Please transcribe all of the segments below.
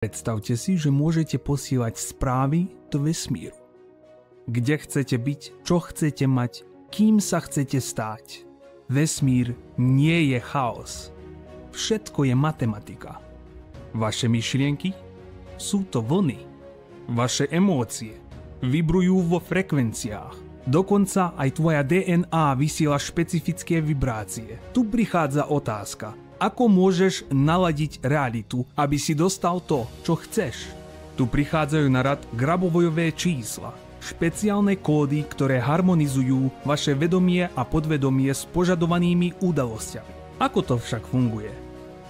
Predstavte si, že môžete posielať správy do vesmíru. Kde chcete byť, čo chcete mať, kým sa chcete stáť. Vesmír nie je chaos. Všetko je matematika. Vaše myšlienky sú to vlny. Vaše emócie vibrujú vo frekvenciách. Dokonca aj tvoja DNA vysiela špecifické vibrácie. Tu prichádza otázka. Ako môžeš naladiť realitu, aby si dostal to, čo chceš? Tu prichádzajú na rad grabovojové čísla, špeciálne kódy, ktoré harmonizujú vaše vedomie a podvedomie s požadovanými udalosťami. Ako to však funguje?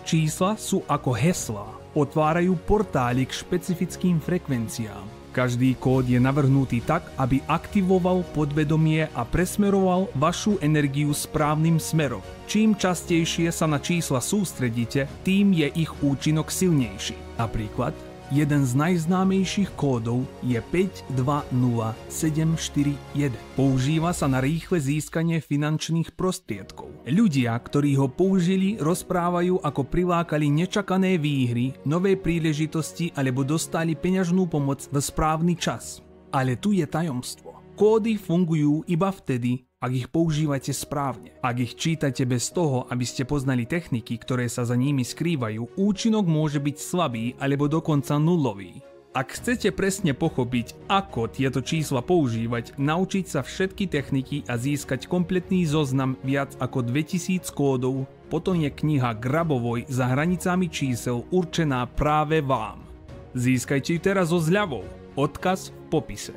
Čísla sú ako heslá, otvárajú portály k špecifickým frekvenciám. Každý kód je navrhnutý tak, aby aktivoval podvedomie a presmeroval vašu energiu správnym smerom. Čím častejšie sa na čísla sústredíte, tým je ich účinok silnejší. Napríklad, jeden z najznámejších kódov je 520741. Používa sa na rýchle získanie finančných prostriedkov. Ľudia, ktorí ho použili, rozprávajú, ako prilákali nečakané výhry, nové príležitosti alebo dostali peňažnú pomoc v správny čas. Ale tu je tajomstvo. Kódy fungujú iba vtedy, ak ich používate správne. Ak ich čítate bez toho, aby ste poznali techniky, ktoré sa za nimi skrývajú, účinok môže byť slabý alebo dokonca nulový. Ak chcete presne pochopiť, ako tieto čísla používať, naučiť sa všetky techniky a získať kompletný zoznam viac ako 2000 kódov, potom je kniha Grabovoj za hranicami čísel určená práve vám. Získajte ju teraz so zľavou. Odkaz v popise.